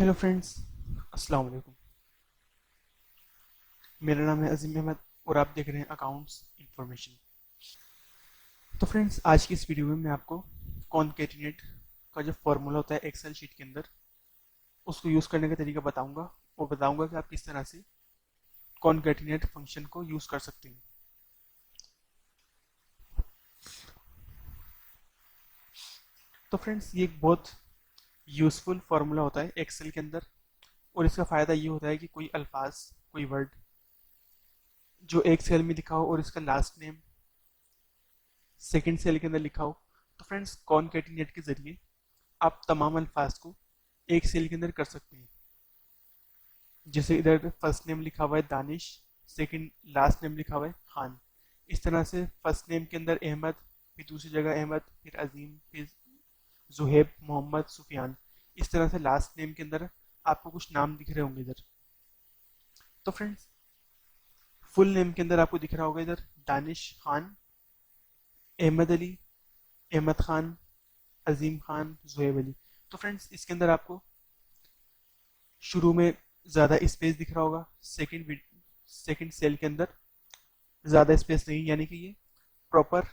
Hello friends, अस्सलाम वालेकुम। मेरा नाम है अजीम अहमद और आप देख रहे हैं अकाउंट्स इन्फॉर्मेशन। तो फ्रेंड्स, आज की इस वीडियो में मैं आपको कॉनकेटिनेट का जो फॉर्मूला होता है एक्सेल शीट के अंदर उसको यूज़ करने का तरीका बताऊंगा और बताऊंगा कि आप किस तरह से कॉनकेटिनेट फंक्शन को यूज़ कर सकते हैं। तो फ्रेंड्स, ये एक बहुत यूज़फुल फार्मूला होता है एक्सेल के अंदर और इसका फ़ायदा ये होता है कि कोई अल्फाज, कोई वर्ड जो एक सेल में लिखा हो और इसका लास्ट नेम सेकंड सेल के अंदर लिखा हो, तो फ्रेंड्स कॉनकेटिनेट के ज़रिए आप तमाम अल्फाज को एक सेल के अंदर कर सकते हैं। जैसे इधर फर्स्ट नेम लिखा हुआ है दानिश, सेकंड लास्ट नेम लिखा हुआ है खान। इस तरह से फर्स्ट नेम के अंदर अहमद, फिर दूसरी जगह अहमद, फिर अजीम, फिर जुहेब, मोहम्मद, सुफियान। इस तरह से लास्ट नेम के अंदर आपको कुछ नाम दिख रहे होंगे इधर। तो फ्रेंड्स, फुल नेम के अंदर आपको दिख रहा होगा इधर दानिश खान, अहमद अली, अहमद खान, अजीम खान, जुहेब अली। तो फ्रेंड्स, इसके अंदर आपको शुरू में ज़्यादा स्पेस दिख रहा होगा, सेकंड सेल के अंदर ज़्यादा स्पेस नहीं, यानी कि ये प्रॉपर,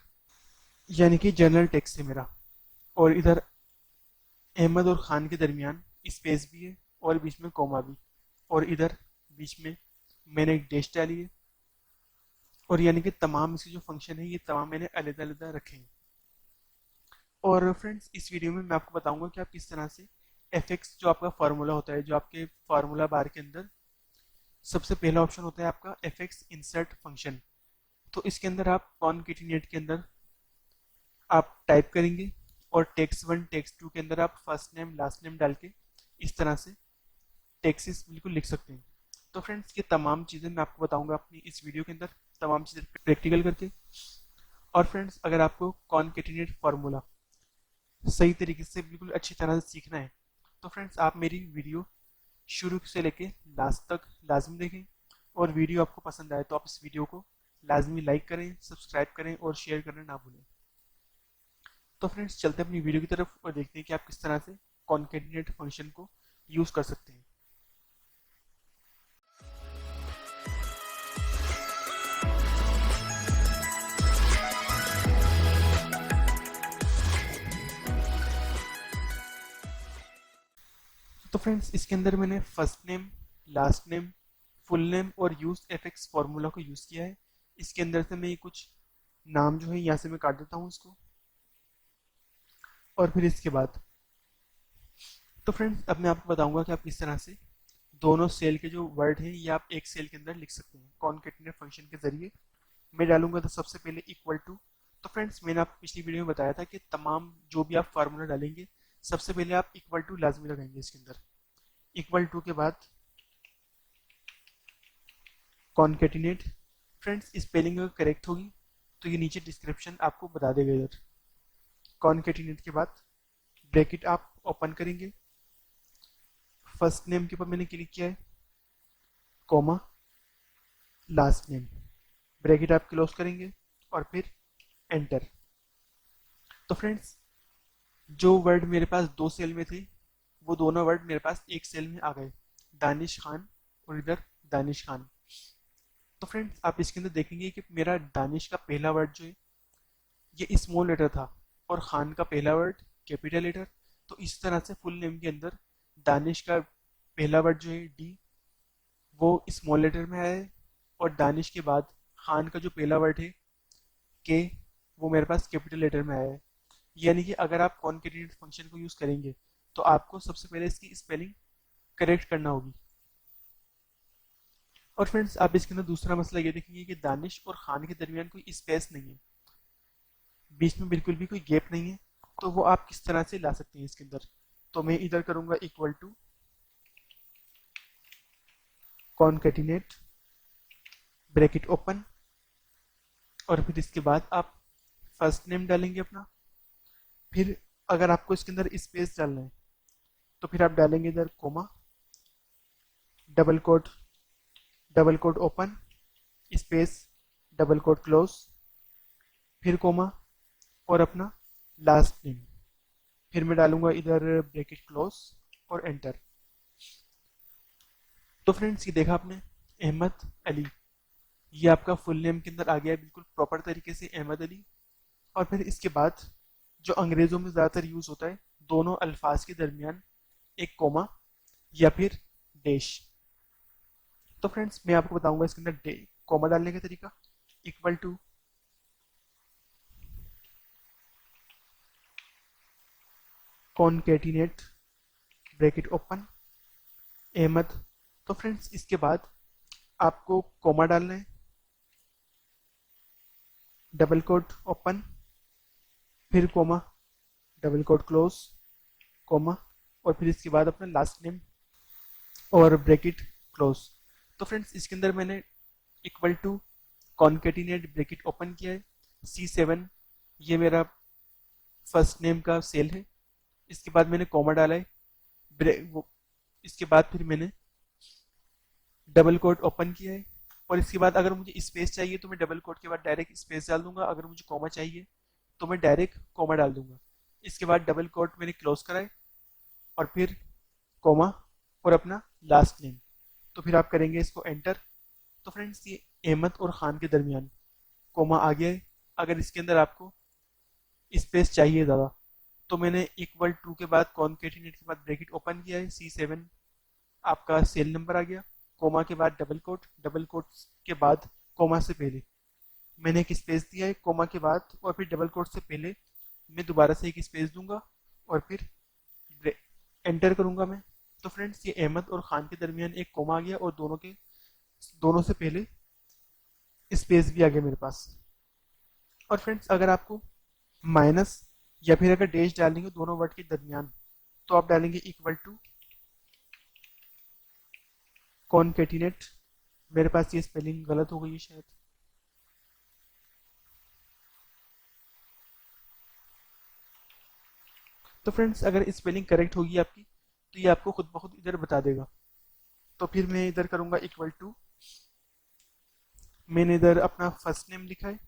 यानी कि जनरल टेक्स्ट है मेरा। और इधर अहमद और खान के दरमियान स्पेस भी है और बीच में कोमा भी, और इधर बीच में मैंने एक डैश डाली है। और यानी कि तमाम इसके जो फंक्शन है ये तमाम मैंने अलग अलग रखे हैं। और फ्रेंड्स, इस वीडियो में मैं आपको बताऊंगा कि आप किस तरह से एफ एक्स जो आपका फार्मूला होता है, जो आपके फार्मूला बार के अंदर सबसे पहला ऑप्शन होता है आपका एफ एक्स इंसर्ट फंक्शन। तो इसके अंदर आप कॉनकेटिनेट के अंदर आप टाइप करेंगे और टेक्स्ट वन टेक्स्ट टू के अंदर आप फर्स्ट नेम लास्ट नेम डाल के इस तरह से टेक्सिस बिल्कुल लिख सकते हैं। तो फ्रेंड्स, ये तमाम चीज़ें मैं आपको बताऊंगा अपनी इस वीडियो के अंदर, तमाम चीज़ें प्रैक्टिकल करके। और फ्रेंड्स, अगर आपको कॉनकेटिनेट फार्मूला सही तरीके से बिल्कुल अच्छी तरह से सीखना है, तो फ्रेंड्स आप मेरी वीडियो शुरू से लेके लास्ट तक लाजमी देखें। और वीडियो आपको पसंद आए तो आप इस वीडियो को लाजमी लाइक करें, सब्सक्राइब करें और शेयर करना ना भूलें। तो फ्रेंड्स, चलते हैं अपनी वीडियो की तरफ और देखते हैं कि आप किस तरह से कॉन्केटिनेट फंक्शन को यूज़ कर सकते हैं। तो फ्रेंड्स, इसके अंदर मैंने first name, last name, full name और यूज एफ एक्स फॉर्मूला को यूज़ किया है। इसके अंदर से मैं ये कुछ नाम जो है यहाँ से मैं काट देता हूँ इसको। और फिर इसके बाद तो फ्रेंड्स, अब मैं आपको बताऊंगा कि आप किस तरह से दोनों सेल के जो वर्ड हैं ये आप एक सेल के अंदर लिख सकते हैं कॉनकेटिनेट फंक्शन के जरिए। मैं डालूंगा तो सबसे पहले इक्वल टू। तो फ्रेंड्स, मैंने आपको पिछली वीडियो में बताया था कि तमाम जो भी आप फार्मूला डालेंगे सबसे पहले आप इक्वल टू लाजमी लगाएंगे इसके अंदर। इक्वल टू के बाद कॉनकेटिनेट। फ्रेंड्स, स्पेलिंग अगर करेक्ट होगी तो ये नीचे डिस्क्रिप्शन आपको बता देगा इधर। कॉनकेटिनेट के बाद ब्रैकेट आप ओपन करेंगे, फर्स्ट नेम के ऊपर मैंने क्लिक किया है, कॉमा, लास्ट नेम, ब्रैकेट आप क्लोज करेंगे और फिर एंटर। तो फ्रेंड्स, जो वर्ड मेरे पास दो सेल में थे वो दोनों वर्ड मेरे पास एक सेल में आ गए, दानिश खान और इधर दानिश खान। तो फ्रेंड्स, आप इसके अंदर देखेंगे कि मेरा दानिश का पहला वर्ड जो है ये स्मॉल लेटर था और खान का पहला वर्ड कैपिटल लेटर। तो इस तरह से फुल नेम के अंदर दानिश का पहला वर्ड जो है डी वो स्मॉल लेटर में आया है, और दानिश के बाद खान का जो पहला वर्ड है के वो मेरे पास कैपिटल लेटर में आया है। यानी कि अगर आप कॉन्केटिनेट फंक्शन को यूज़ करेंगे तो आपको सबसे पहले इसकी स्पेलिंग करेक्ट करना होगी। और फ्रेंड्स, आप इसके अंदर दूसरा मसला ये देखेंगे कि दानिश और खान के दरमियान कोई स्पेस नहीं है, बीच में बिल्कुल भी कोई गैप नहीं है। तो वो आप किस तरह से ला सकते हैं इसके अंदर। तो मैं इधर करूंगा equal to concatenate, bracket open, और फिर इसके बाद आप फर्स्ट नेम डालेंगे अपना। फिर अगर आपको इसके अंदर स्पेस डालना है तो फिर आप डालेंगे इधर comma, double quote, double quote open, space, double quote close, फिर कोमा और अपना लास्ट नेम। फिर मैं डालूंगा इधर ब्रैकेट क्लोज और एंटर। तो फ्रेंड्स ये देखा आपने, अहमद अली, ये आपका फुल नेम के अंदर आ गया है बिल्कुल प्रॉपर तरीके से, अहमद अली। और फिर इसके बाद जो अंग्रेज़ों में ज़्यादातर यूज़ होता है, दोनों अल्फाज के दरमियान एक कोमा या फिर डैश। तो फ्रेंड्स मैं आपको बताऊंगा इसके अंदर कोमा डालने का तरीका। Equal to concatenate bracket open Ahmad. तो फ्रेंड्स इसके बाद आपको कोमा डालना है, डबल कोट ओपन, फिर comma, double quote close, comma, और फिर इसके बाद अपना लास्ट नेम और ब्रैकेट क्लोज। तो फ्रेंड्स इसके अंदर मैंने equal to concatenate bracket open किया है, C7 ये मेरा फर्स्ट नेम का सेल है। इसके बाद मैंने कॉमा डाला है, इसके बाद फिर मैंने डबल कोट ओपन किया है, और इसके बाद अगर मुझे स्पेस चाहिए तो मैं डबल कोट के बाद डायरेक्ट स्पेस डाल दूंगा, अगर मुझे कॉमा चाहिए तो मैं डायरेक्ट कॉमा डाल दूंगा। इसके बाद डबल कोट मैंने क्लोज करा है, और फिर कॉमा और अपना लास्ट नेम। तो फिर आप करेंगे इसको एंटर। तो फ्रेंड्स ये अहमद और खान के दरमियान कोमा आ गया है। अगर इसके अंदर आपको स्पेस चाहिए ज़्यादा तो मैंने इक्वल टू के बाद कॉनकेटिनेट के बाद ब्रैकेट ओपन किया है, C7 आपका सेल नंबर आ गया, कोमा के बाद डबल कोट के बाद कोमा से पहले मैंने एक स्पेस दिया है, कोमा के बाद और फिर डबल कोट से पहले मैं दोबारा से एक स्पेस दूंगा और फिर एंटर करूंगा मैं। तो फ्रेंड्स ये अहमद और खान के दरमियान एक कोमा आ गया, और दोनों से पहले स्पेस भी आ गया मेरे पास। और फ्रेंड्स अगर आपको माइनस या फिर अगर डैश डालेंगे दोनों वर्ड के दरमियान तो आप डालेंगे इक्वल टू कॉनकेटिनेट। मेरे पास ये स्पेलिंग गलत हो गई है शायद। तो फ्रेंड्स अगर स्पेलिंग करेक्ट होगी आपकी तो ये आपको खुद ब खुद इधर बता देगा। तो फिर मैं इधर करूंगा इक्वल टू, मैंने इधर अपना फर्स्ट नेम लिखा है,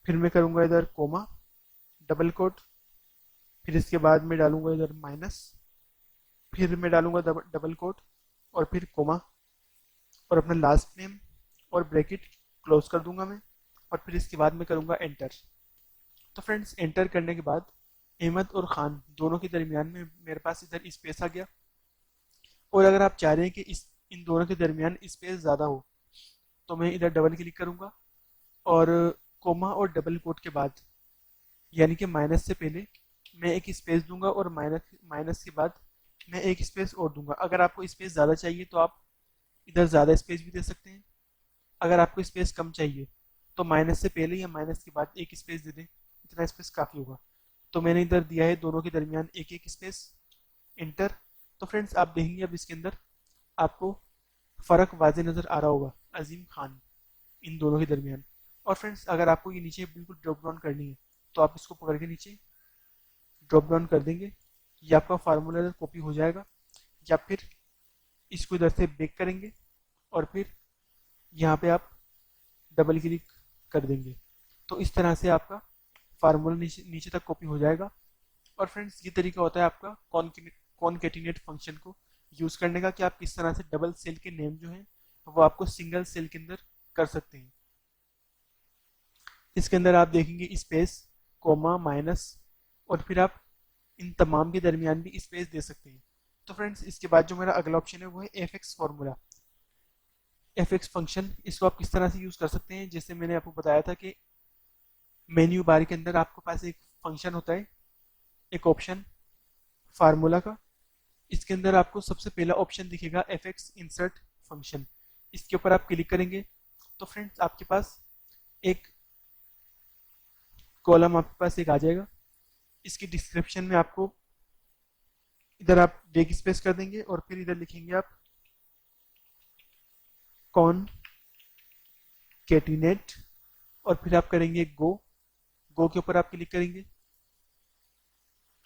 फिर मैं करूंगा इधर कोमा, डबल कोट, फिर इसके बाद मैं डालूंगा इधर माइनस, फिर मैं डालूंगा डबल कोट और फिर कोमा और अपना लास्ट नेम और ब्रैकेट क्लोज कर दूंगा मैं, और फिर इसके बाद मैं करूंगा एंटर। तो फ्रेंड्स एंटर करने के बाद अहमद और खान दोनों के दरमियान में मेरे पास इधर स्पेस आ गया। और अगर आप चाह रहे हैं कि इन दोनों के दरमियान स्पेस ज़्यादा हो तो मैं इधर डबल क्लिक करूंगा, और कोमा और डबल कोट के बाद यानी कि माइनस से पहले मैं एक स्पेस दूंगा, और माइनस के बाद मैं एक स्पेस और दूंगा। अगर आपको स्पेस ज़्यादा चाहिए तो आप इधर ज़्यादा स्पेस भी दे सकते हैं, अगर आपको स्पेस कम चाहिए तो माइनस से पहले या माइनस के बाद एक स्पेस दे दें, इतना स्पेस काफ़ी होगा। तो मैंने इधर दिया है दोनों के दरमियान एक एक स्पेस, इंटर। तो फ्रेंड्स आप देखेंगे अब इसके अंदर आपको फ़र्क वाजे नज़र आ रहा होगा, अजीम खान इन दोनों के दरमियान। और फ्रेंड्स अगर आपको ये नीचे बिल्कुल ड्रॉप डाउन करनी है तो आप इसको पकड़ के नीचे ड्रॉप डाउन कर देंगे, ये आपका फार्मूला इधर कॉपी हो जाएगा, या फिर इसको इधर से बेक करेंगे और फिर यहाँ पे आप डबल क्लिक कर देंगे। तो इस तरह से आपका फार्मूला नीचे नीचे तक कॉपी हो जाएगा। और फ्रेंड्स ये तरीका होता है आपका कॉनकेटिनेट फंक्शन को यूज़ करने का, कि आप किस तरह से डबल सेल के नेम जो हैं वो आपको सिंगल सेल के अंदर कर सकते हैं। इसके अंदर आप देखेंगे स्पेस, कोमा, माइनस, और फिर आप इन तमाम के दरमियान भी स्पेस दे सकते हैं। तो फ्रेंड्स इसके बाद जो मेरा अगला ऑप्शन है वो है एफ फार्मूला, एफ फंक्शन। इसको आप किस तरह से यूज़ कर सकते हैं, जैसे मैंने आपको बताया था कि मेन्यू बार के अंदर आपके पास एक फंक्शन होता है, एक ऑप्शन फार्मूला का। इसके अंदर आपको सबसे पहला ऑप्शन दिखेगा एफ इंसर्ट फंक्शन, इसके ऊपर आप क्लिक करेंगे तो फ्रेंड्स आपके पास एक कॉलम आपके पास एक आ जाएगा। इसकी डिस्क्रिप्शन में आपको इधर आप बैक स्पेस कर देंगे और फिर इधर लिखेंगे आप कॉनकेटिनेट, और फिर आप करेंगे गो के ऊपर आप क्लिक करेंगे,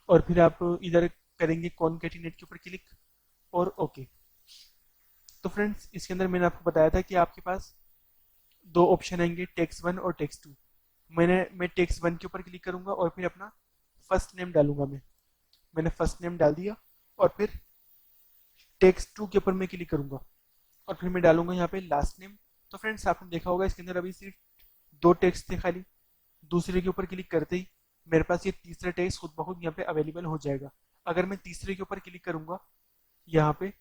और फिर आप इधर करेंगे कॉनकेटिनेट के ऊपर क्लिक और ओके। तो फ्रेंड्स इसके अंदर मैंने आपको बताया था कि आपके पास दो ऑप्शन आएंगे, टेक्स्ट 1 और टेक्स्ट 2। मैं टेक्स्ट 1 के ऊपर क्लिक करूंगा और फिर अपना फर्स्ट नेम डालूंगा। मैंने फर्स्ट नेम डाल दिया, और फिर टेक्स्ट 2 के ऊपर मैं क्लिक करूंगा और फिर मैं डालूंगा यहाँ पे लास्ट नेम। तो फ्रेंड्स आपने देखा होगा इसके अंदर अभी सिर्फ 2 टेक्स्ट थे खाली। दूसरे के ऊपर क्लिक करते ही मेरे पास ये तीसरा टेक्स्ट खुद ब खुद यहाँ पे अवेलेबल हो जाएगा। अगर मैं तीसरे के ऊपर क्लिक करूंगा यहाँ पे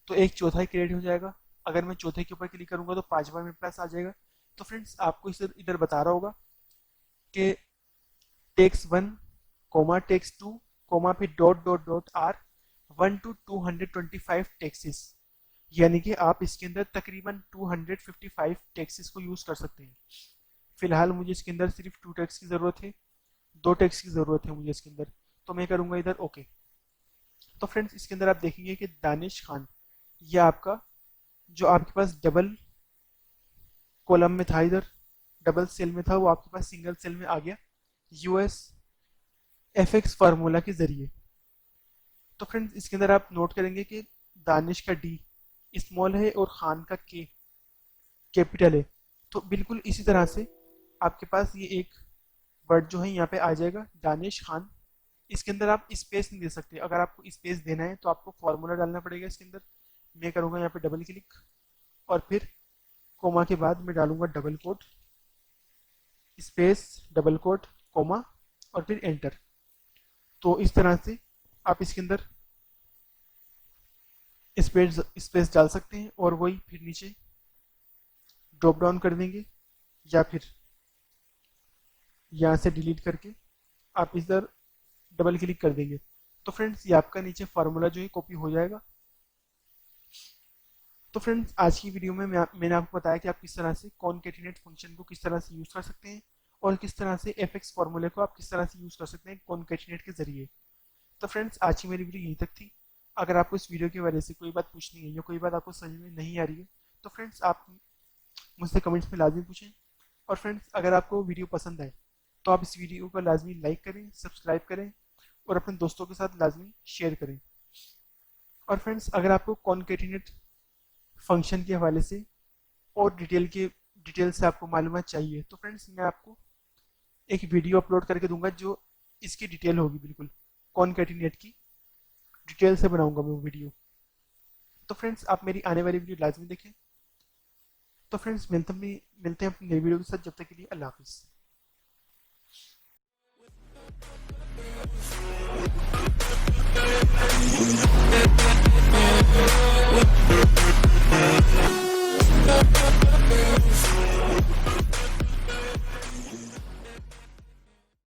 तो एक चौथा ही क्रिएट हो जाएगा। अगर मैं चौथे के ऊपर क्लिक करूंगा तो 5 बार मेरे पास आ जाएगा। तो फ्रेंड्स आपको इस इधर बता रहा होगा कि टेक्स्ट 1 कोमा टेक्स्ट 2 कोमा फिर dot dot dot are 1 to 225 Texas, यानी कि आप इसके अंदर तकरीबन 255 टेक्सेस को यूज कर सकते हैं। फिलहाल मुझे इसके अंदर सिर्फ 2 टेक्स्ट की जरूरत है, 2 टेक्स्ट की जरूरत है मुझे इसके अंदर, तो मैं करूंगा इधर ओके। तो फ्रेंड्स इसके अंदर आप देखेंगे कि दानिश खान, यह आपका जो आपके पास डबल कॉलम में था, इधर डबल सेल में था, वो आपके पास सिंगल सेल में आ गया यूएस एफएक्स फार्मूला के जरिए। तो फ्रेंड्स इसके अंदर आप नोट करेंगे कि दानिश का डी स्मॉल है और खान का के कैपिटल है। तो बिल्कुल इसी तरह से आपके पास ये एक वर्ड जो है यहाँ पे आ जाएगा दानिश खान। इसके अंदर आप स्पेस नहीं दे सकते, अगर आपको स्पेस देना है तो आपको फॉर्मूला डालना पड़ेगा इसके अंदर। मैं करूँगा यहाँ पे डबल क्लिक और फिर कोमा के बाद मैं डालूंगा double quote space double quote comma और फिर एंटर। तो इस तरह से आप इसके अंदर स्पेस स्पेस डाल सकते हैं और वही फिर नीचे ड्रॉप डाउन कर देंगे या फिर यहाँ से डिलीट करके आप इधर डबल क्लिक कर देंगे। तो फ्रेंड्स ये आपका नीचे फार्मूला जो है कॉपी हो जाएगा। तो फ्रेंड्स आज की वीडियो में मैंने आपको बताया कि आप किस तरह से कॉनकैटिनेट फंक्शन को किस तरह से यूज़ कर सकते हैं और किस तरह से एफएक्स फार्मूले को आप किस तरह से यूज़ कर सकते हैं कॉनकैटिनेट के जरिए। तो फ्रेंड्स आज की मेरी वीडियो यहीं तक थी। अगर आपको इस वीडियो की वजह से कोई बात पूछनी है या कोई बात आपको समझ में नहीं आ रही है तो फ्रेंड्स आप मुझसे कमेंट्स में लाजमी पूछें। और फ्रेंड्स अगर आपको वीडियो पसंद आए तो आप इस वीडियो को लाजमी लाइक करें, सब्सक्राइब करें और अपने दोस्तों के साथ लाजमी शेयर करें। और फ्रेंड्स अगर आपको कॉनकैटिनेट फंक्शन के हवाले से और डिटेल से आपको मालूमात चाहिए तो फ्रेंड्स मैं आपको एक वीडियो अपलोड करके दूंगा जो इसकी डिटेल होगी, बिल्कुल कॉनकैटिनेट की डिटेल से बनाऊंगा मैं वो वीडियो। तो फ्रेंड्स आप मेरी आने वाली वीडियो लाजमी देखें। तो फ्रेंड्स मिलते हैं अपनी नई वीडियो के साथ, जब तक के लिए अल्लाह हाफिज़।